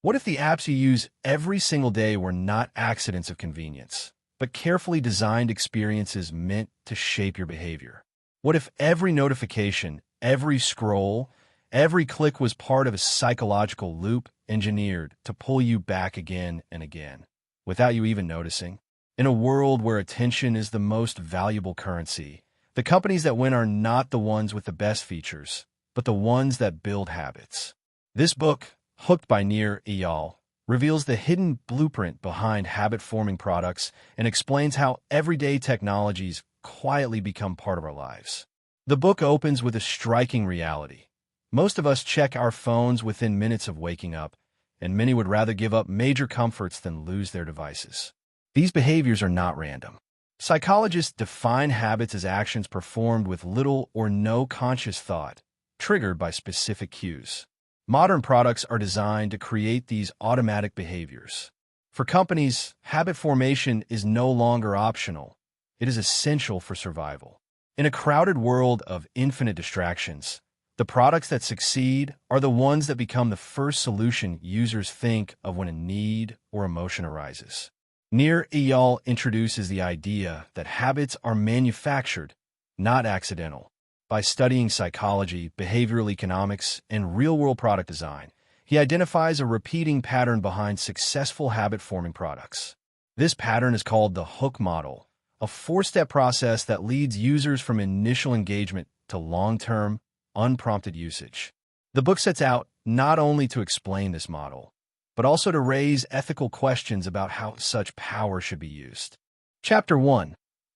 What if the apps you use every single day were not accidents of convenience, but carefully designed experiences meant to shape your behavior? What if every notification, every scroll, every click was part of a psychological loop engineered to pull you back again and again, without you even noticing? In a world where attention is the most valuable currency, the companies that win are not the ones with the best features, but the ones that build habits. This book, Hooked by Nir Eyal, reveals the hidden blueprint behind habit-forming products and explains how everyday technologies quietly become part of our lives. The book opens with a striking reality. Most of us check our phones within minutes of waking up, and many would rather give up major comforts than lose their devices. These behaviors are not random. Psychologists define habits as actions performed with little or no conscious thought, triggered by specific cues. Modern products are designed to create these automatic behaviors. For companies, habit formation is no longer optional. It is essential for survival. In a crowded world of infinite distractions, the products that succeed are the ones that become the first solution users think of when a need or emotion arises. Nir Eyal introduces the idea that habits are manufactured, not accidental. By studying psychology, behavioral economics, and real-world product design, he identifies a repeating pattern behind successful habit-forming products. This pattern is called the hook model, a four-step process that leads users from initial engagement to long-term, unprompted usage. The book sets out not only to explain this model, but also to raise ethical questions about how such power should be used. Chapter 1.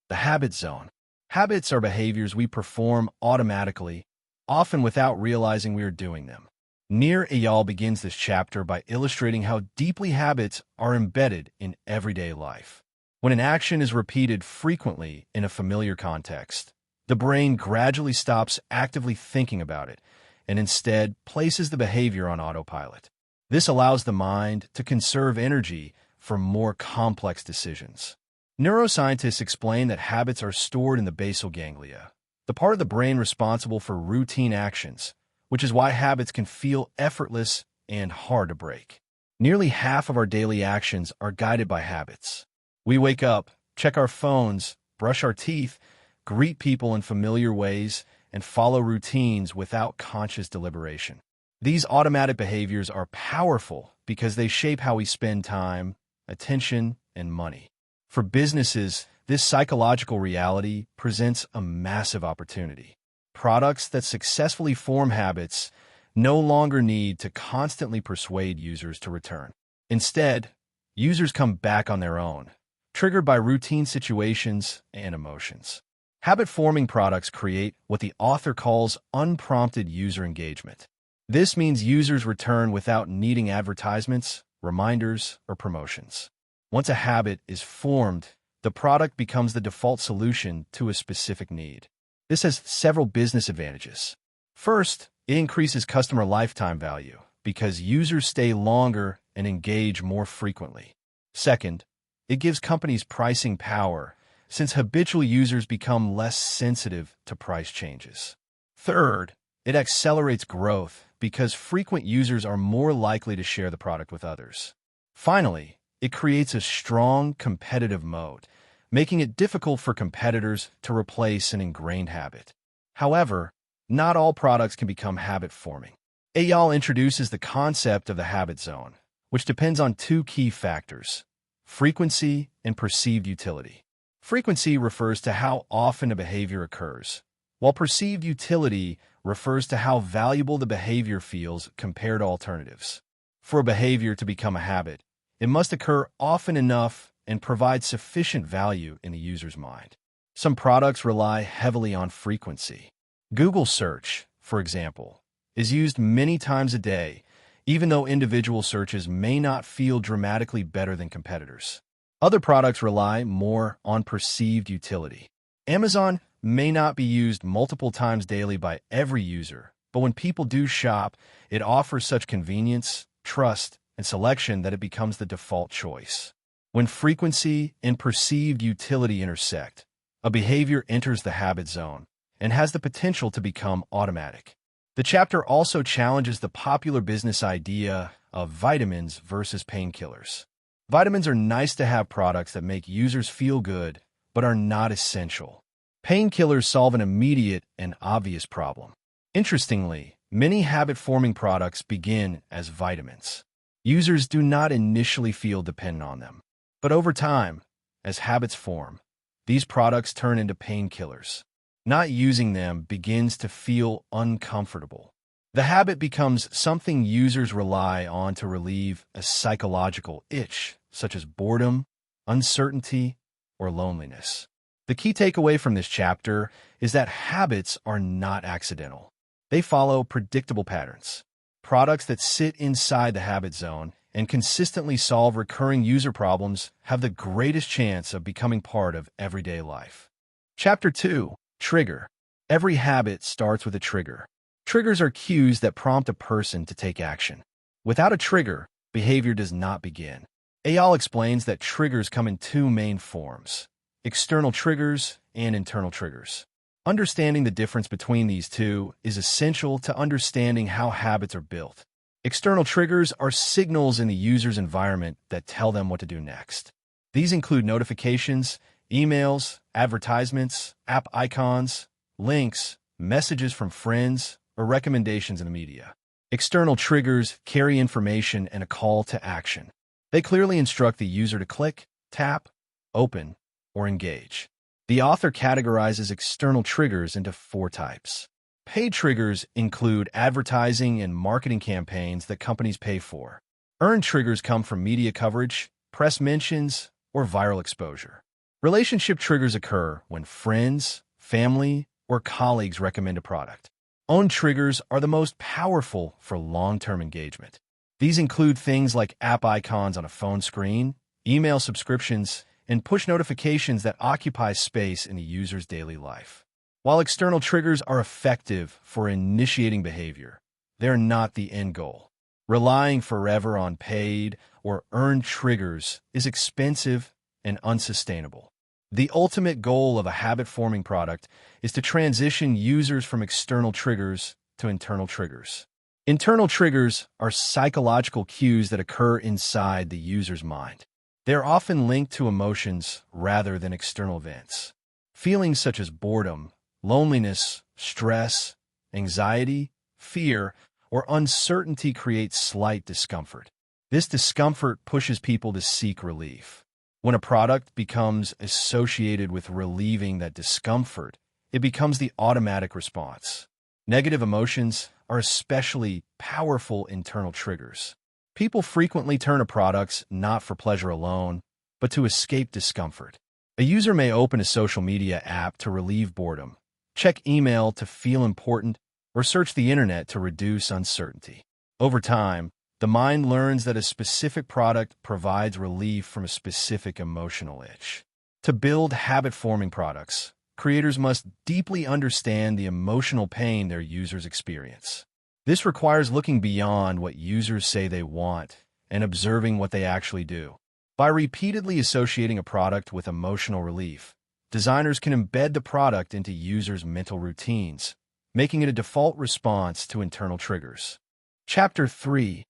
The Habit Zone. Habits are behaviors we perform automatically, often without realizing we are doing them. Nir Eyal begins this chapter by illustrating how deeply habits are embedded in everyday life. When an action is repeated frequently in a familiar context, the brain gradually stops actively thinking about it and instead places the behavior on autopilot. This allows the mind to conserve energy for more complex decisions. Neuroscientists explain that habits are stored in the basal ganglia, the part of the brain responsible for routine actions, which is why habits can feel effortless and hard to break. Nearly half of our daily actions are guided by habits. We wake up, check our phones, brush our teeth, greet people in familiar ways, and follow routines without conscious deliberation. These automatic behaviors are powerful because they shape how we spend time, attention, and money. For businesses, this psychological reality presents a massive opportunity. Products that successfully form habits no longer need to constantly persuade users to return. Instead, users come back on their own, triggered by routine situations and emotions. Habit-forming products create what the author calls unprompted user engagement. This means users return without needing advertisements, reminders, or promotions. Once a habit is formed, the product becomes the default solution to a specific need. This has several business advantages. First, it increases customer lifetime value because users stay longer and engage more frequently. Second, it gives companies pricing power since habitual users become less sensitive to price changes. Third, it accelerates growth because frequent users are more likely to share the product with others. Finally, it creates a strong competitive moat, making it difficult for competitors to replace an ingrained habit. However, not all products can become habit-forming. Eyal introduces the concept of the habit zone, which depends on two key factors: frequency and perceived utility. Frequency refers to how often a behavior occurs, while perceived utility refers to how valuable the behavior feels compared to alternatives. For a behavior to become a habit, it must occur often enough and provide sufficient value in the user's mind. Some products rely heavily on frequency. Google search, for example, is used many times a day, even though individual searches may not feel dramatically better than competitors. Other products rely more on perceived utility. Amazon may not be used multiple times daily by every user, but when people do shop, it offers such convenience, trust, and selection that it becomes the default choice. When frequency and perceived utility intersect, a behavior enters the habit zone and has the potential to become automatic. The chapter also challenges the popular business idea of vitamins versus painkillers. Vitamins are nice-to-have products that make users feel good, but are not essential. Painkillers solve an immediate and obvious problem. Interestingly, many habit-forming products begin as vitamins. Users do not initially feel dependent on them. But over time, as habits form, these products turn into painkillers. Not using them begins to feel uncomfortable. The habit becomes something users rely on to relieve a psychological itch, such as boredom, uncertainty, or loneliness. The key takeaway from this chapter is that habits are not accidental. They follow predictable patterns. Products that sit inside the habit zone and consistently solve recurring user problems have the greatest chance of becoming part of everyday life. Chapter 2. Trigger. Every habit starts with a trigger. Triggers are cues that prompt a person to take action. Without a trigger, behavior does not begin. Eyal explains that triggers come in two main forms: external triggers and internal triggers. Understanding the difference between these two is essential to understanding how habits are built. External triggers are signals in the user's environment that tell them what to do next. These include notifications, emails, advertisements, app icons, links, messages from friends, or recommendations in the media. External triggers carry information and a call to action. They clearly instruct the user to click, tap, open, or engage. The author categorizes external triggers into 4 types. Paid triggers include advertising and marketing campaigns that companies pay for. Earned triggers come from media coverage, press mentions, or viral exposure. Relationship triggers occur when friends, family, or colleagues recommend a product. Owned triggers are the most powerful for long-term engagement. These include things like app icons on a phone screen, email subscriptions, and push notifications that occupy space in the user's daily life. While external triggers are effective for initiating behavior, they're not the end goal. Relying forever on paid or earned triggers is expensive and unsustainable. The ultimate goal of a habit-forming product is to transition users from external triggers to internal triggers. Internal triggers are psychological cues that occur inside the user's mind. They're often linked to emotions rather than external events. Feelings such as boredom, loneliness, stress, anxiety, fear, or uncertainty create slight discomfort. This discomfort pushes people to seek relief. When a product becomes associated with relieving that discomfort, it becomes the automatic response. Negative emotions are especially powerful internal triggers. People frequently turn to products not for pleasure alone, but to escape discomfort. A user may open a social media app to relieve boredom, check email to feel important, or search the internet to reduce uncertainty. Over time, the mind learns that a specific product provides relief from a specific emotional itch. To build habit-forming products, creators must deeply understand the emotional pain their users experience. This requires looking beyond what users say they want and observing what they actually do. By repeatedly associating a product with emotional relief, designers can embed the product into users' mental routines, making it a default response to internal triggers. Chapter 3.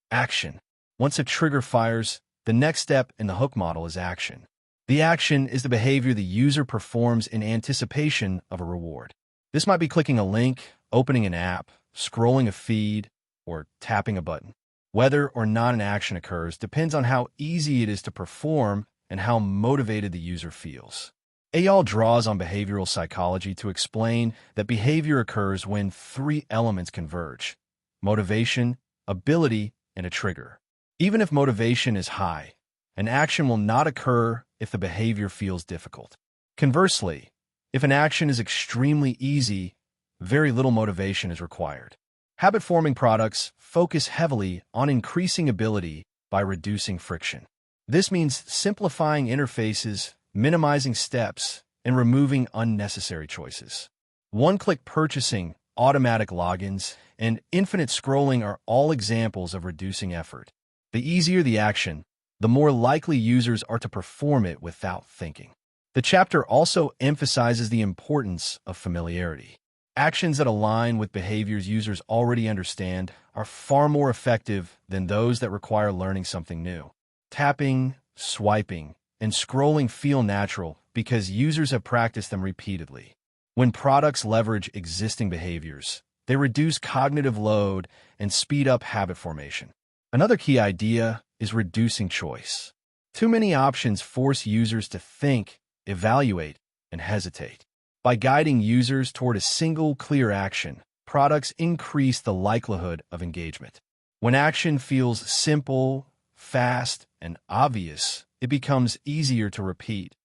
Action. Once a trigger fires, the next step in the hook model is action. The action is the behavior the user performs in anticipation of a reward. This might be clicking a link, opening an app, scrolling a feed, or tapping a button. Whether or not an action occurs depends on how easy it is to perform and how motivated the user feels. Eyal draws on behavioral psychology to explain that behavior occurs when 3 elements converge: motivation, ability, and a trigger. Even if motivation is high, an action will not occur if the behavior feels difficult. Conversely, if an action is extremely easy, very little motivation is required. Habit-forming products focus heavily on increasing ability by reducing friction. This means simplifying interfaces, minimizing steps, and removing unnecessary choices. One-click purchasing, automatic logins, and infinite scrolling are all examples of reducing effort. The easier the action, the more likely users are to perform it without thinking. The chapter also emphasizes the importance of familiarity. Actions that align with behaviors users already understand are far more effective than those that require learning something new. Tapping, swiping, and scrolling feel natural because users have practiced them repeatedly. When products leverage existing behaviors, they reduce cognitive load and speed up habit formation. Another key idea is reducing choice. Too many options force users to think, evaluate, and hesitate. By guiding users toward a single clear action, products increase the likelihood of engagement. When action feels simple, fast, and obvious, it becomes easier to repeat,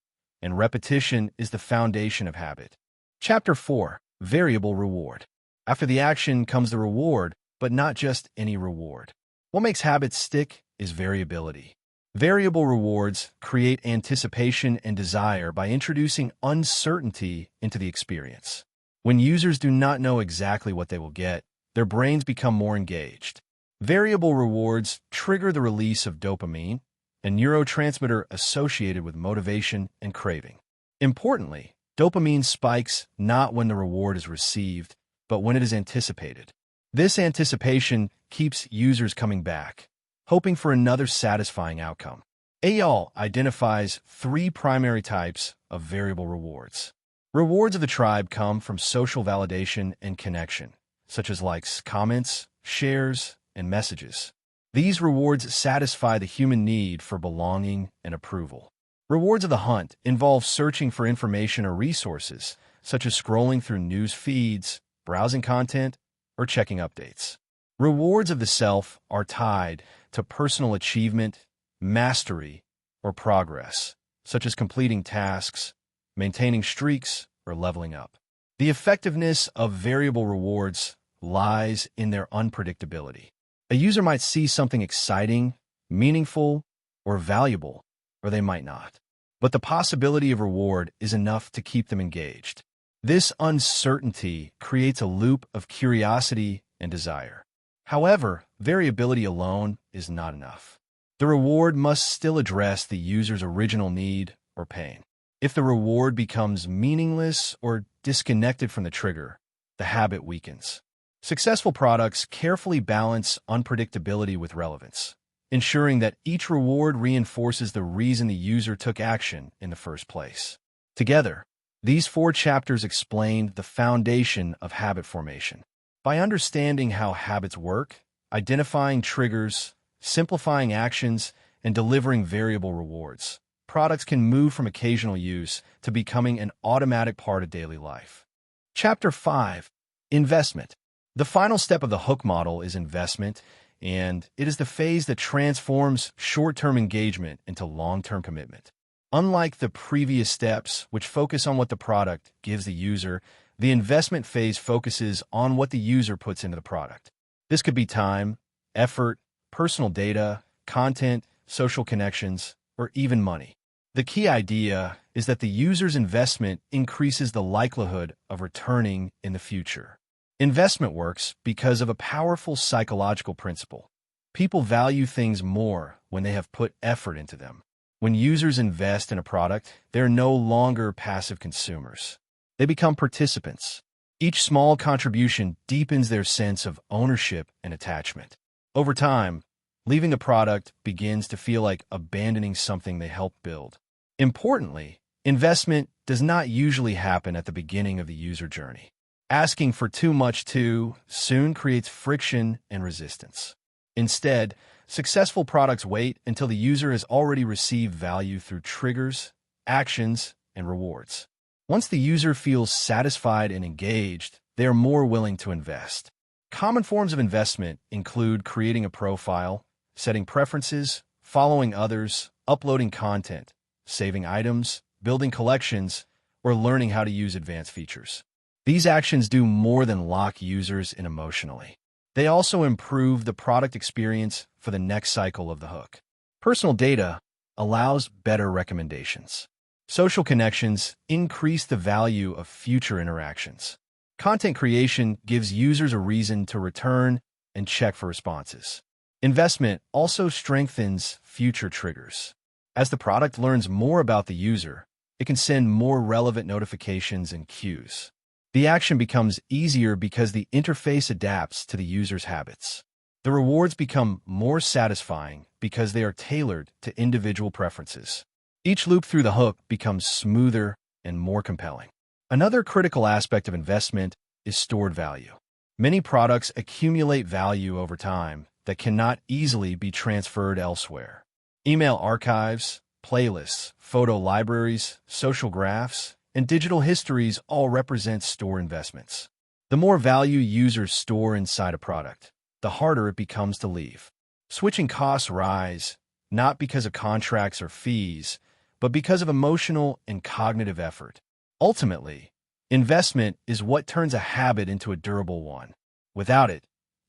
and repetition is the foundation of habit. Chapter 4. Variable Reward. After the action comes the reward, but not just any reward. What makes habits stick is variability. Variable rewards create anticipation and desire by introducing uncertainty into the experience. When users do not know exactly what they will get, their brains become more engaged. Variable rewards trigger the release of dopamine, a neurotransmitter associated with motivation and craving. Importantly, dopamine spikes not when the reward is received, but when it is anticipated. This anticipation keeps users coming back, hoping for another satisfying outcome. Eyal identifies 3 primary types of variable rewards. Rewards of the tribe come from social validation and connection, such as likes, comments, shares, and messages. These rewards satisfy the human need for belonging and approval. Rewards of the hunt involve searching for information or resources, such as scrolling through news feeds, browsing content, or checking updates. Rewards of the self are tied to personal achievement, mastery, or progress, such as completing tasks, maintaining streaks, or leveling up. The effectiveness of variable rewards lies in their unpredictability. A user might see something exciting, meaningful, or valuable, or they might not. But the possibility of reward is enough to keep them engaged. This uncertainty creates a loop of curiosity and desire. However, variability alone is not enough. The reward must still address the user's original need or pain. If the reward becomes meaningless or disconnected from the trigger, the habit weakens. Successful products carefully balance unpredictability with relevance, ensuring that each reward reinforces the reason the user took action in the first place. Together, these 4 chapters explain the foundation of habit formation. By understanding how habits work, identifying triggers, simplifying actions, and delivering variable rewards, products can move from occasional use to becoming an automatic part of daily life. Chapter 5. Investment. The final step of the hook model is investment, and it is the phase that transforms short-term engagement into long-term commitment. Unlike the previous steps, which focus on what the product gives the user, the investment phase focuses on what the user puts into the product. This could be time, effort, personal data, content, social connections, or even money. The key idea is that the user's investment increases the likelihood of returning in the future. Investment works because of a powerful psychological principle. People value things more when they have put effort into them. When users invest in a product, they're no longer passive consumers. They become participants. Each small contribution deepens their sense of ownership and attachment. Over time, leaving the product begins to feel like abandoning something they helped build. Importantly, investment does not usually happen at the beginning of the user journey. Asking for too much too soon creates friction and resistance. Instead, successful products wait until the user has already received value through triggers, actions, and rewards. Once the user feels satisfied and engaged, they are more willing to invest. Common forms of investment include creating a profile, setting preferences, following others, uploading content, saving items, building collections, or learning how to use advanced features. These actions do more than lock users in emotionally. They also improve the product experience for the next cycle of the hook. Personal data allows better recommendations. Social connections increase the value of future interactions. Content creation gives users a reason to return and check for responses. Investment also strengthens future triggers. As the product learns more about the user, it can send more relevant notifications and cues. The action becomes easier because the interface adapts to the user's habits. The rewards become more satisfying because they are tailored to individual preferences. Each loop through the hook becomes smoother and more compelling. Another critical aspect of investment is stored value. Many products accumulate value over time that cannot easily be transferred elsewhere. Email archives, playlists, photo libraries, social graphs, and digital histories all represent store investments. The more value users store inside a product, the harder it becomes to leave. Switching costs rise, not because of contracts or fees, but because of emotional and cognitive effort. Ultimately, investment is what turns a habit into a durable one. Without it,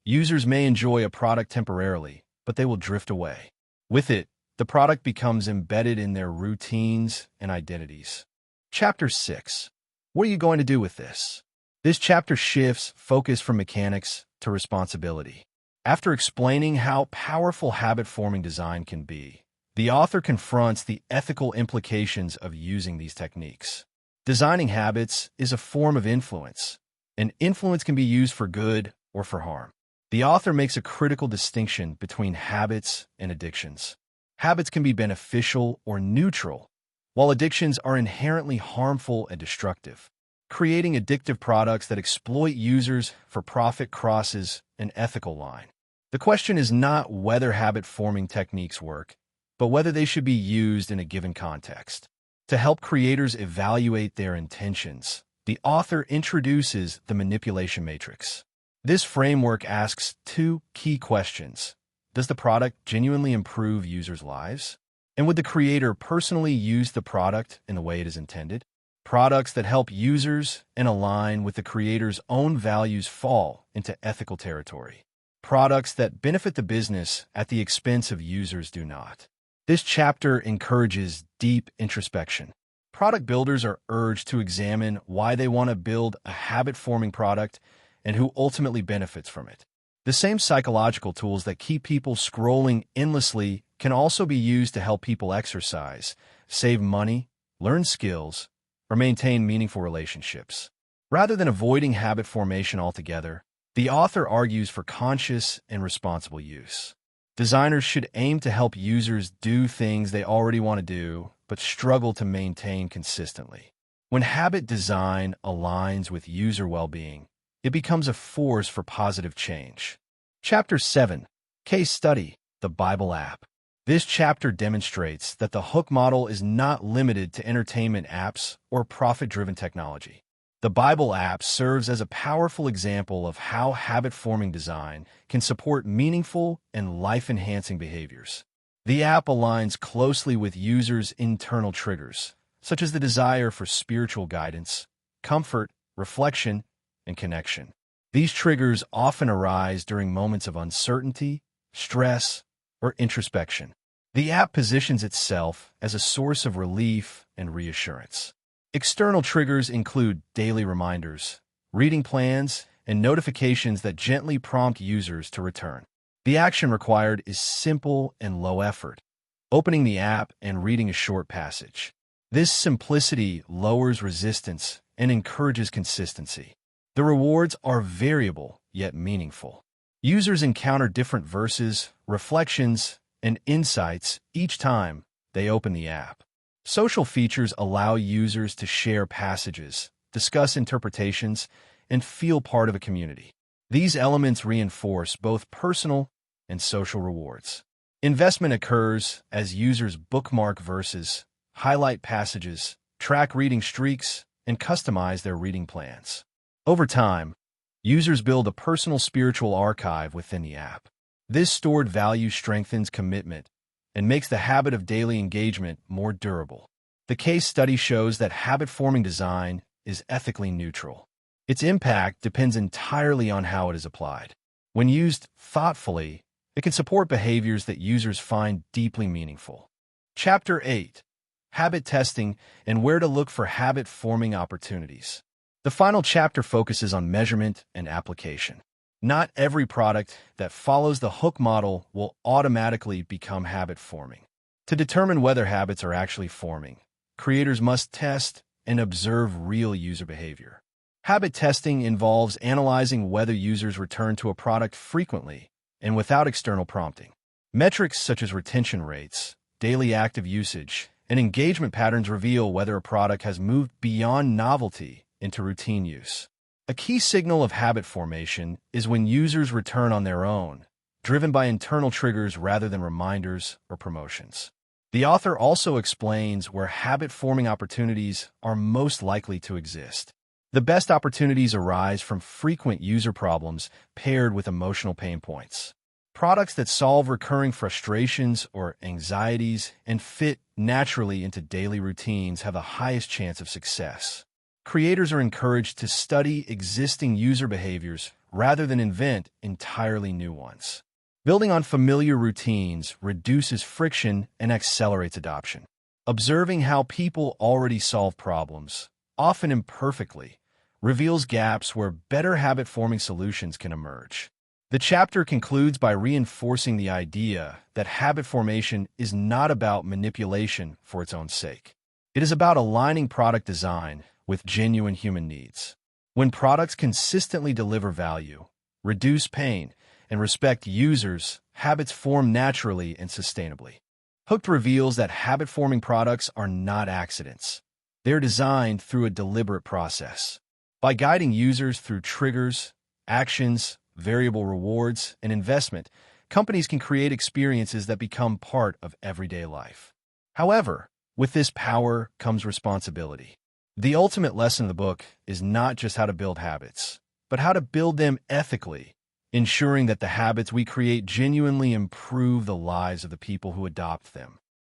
users may enjoy a product temporarily, but they will drift away. With it, the product becomes embedded in their routines and identities. Chapter 6. What are you going to do with this? This chapter shifts focus from mechanics to responsibility. After explaining how powerful habit-forming design can be, the author confronts the ethical implications of using these techniques. Designing habits is a form of influence, and influence can be used for good or for harm. The author makes a critical distinction between habits and addictions. Habits can be beneficial or neutral, while addictions are inherently harmful and destructive. Creating addictive products that exploit users for profit crosses an ethical line. The question is not whether habit-forming techniques work, but whether they should be used in a given context. To help creators evaluate their intentions, the author introduces the manipulation matrix. This framework asks two key questions. Does the product genuinely improve users' lives? And would the creator personally use the product in the way it is intended? Products that help users and align with the creator's own values fall into ethical territory. Products that benefit the business at the expense of users do not. This chapter encourages deep introspection. Product builders are urged to examine why they want to build a habit-forming product and who ultimately benefits from it. The same psychological tools that keep people scrolling endlessly can also be used to help people exercise, save money, learn skills, or maintain meaningful relationships. Rather than avoiding habit formation altogether, the author argues for conscious and responsible use. Designers should aim to help users do things they already want to do, but struggle to maintain consistently. When habit design aligns with user well-being, it becomes a force for positive change. Chapter 7. Case Study, the Bible App. This chapter demonstrates that the hook model is not limited to entertainment apps or profit-driven technology. The Bible app serves as a powerful example of how habit-forming design can support meaningful and life-enhancing behaviors. The app aligns closely with users' internal triggers, such as the desire for spiritual guidance, comfort, reflection, and connection. These triggers often arise during moments of uncertainty, stress, or introspection. The app positions itself as a source of relief and reassurance. External triggers include daily reminders, reading plans, and notifications that gently prompt users to return. The action required is simple and low effort, opening the app and reading a short passage. This simplicity lowers resistance and encourages consistency. The rewards are variable yet meaningful. Users encounter different verses, reflections, and insights each time they open the app. Social features allow users to share passages, discuss interpretations, and feel part of a community. These elements reinforce both personal and social rewards. Investment occurs as users bookmark verses, highlight passages, track reading streaks, and customize their reading plans. Over time, users build a personal spiritual archive within the app. This stored value strengthens commitment and makes the habit of daily engagement more durable. The case study shows that habit-forming design is ethically neutral. Its impact depends entirely on how it is applied. When used thoughtfully, it can support behaviors that users find deeply meaningful. Chapter 8. Habit Testing and Where to Look for Habit-Forming Opportunities. The final chapter focuses on measurement and application. Not every product that follows the hook model will automatically become habit-forming. To determine whether habits are actually forming, creators must test and observe real user behavior. Habit testing involves analyzing whether users return to a product frequently and without external prompting. Metrics such as retention rates, daily active usage, and engagement patterns reveal whether a product has moved beyond novelty into routine use. A key signal of habit formation is when users return on their own, driven by internal triggers rather than reminders or promotions. The author also explains where habit-forming opportunities are most likely to exist. The best opportunities arise from frequent user problems paired with emotional pain points. Products that solve recurring frustrations or anxieties and fit naturally into daily routines have the highest chance of success. Creators are encouraged to study existing user behaviors rather than invent entirely new ones. Building on familiar routines reduces friction and accelerates adoption. Observing how people already solve problems, often imperfectly, reveals gaps where better habit-forming solutions can emerge. The chapter concludes by reinforcing the idea that habit formation is not about manipulation for its own sake. It is about aligning product design with genuine human needs. When products consistently deliver value, reduce pain, and respect users, habits form naturally and sustainably. Hooked reveals that habit-forming products are not accidents. They're designed through a deliberate process. By guiding users through triggers, actions, variable rewards, and investment, companies can create experiences that become part of everyday life. However, with this power comes responsibility. The ultimate lesson of the book is not just how to build habits, but how to build them ethically, ensuring that the habits we create genuinely improve the lives of the people who adopt them.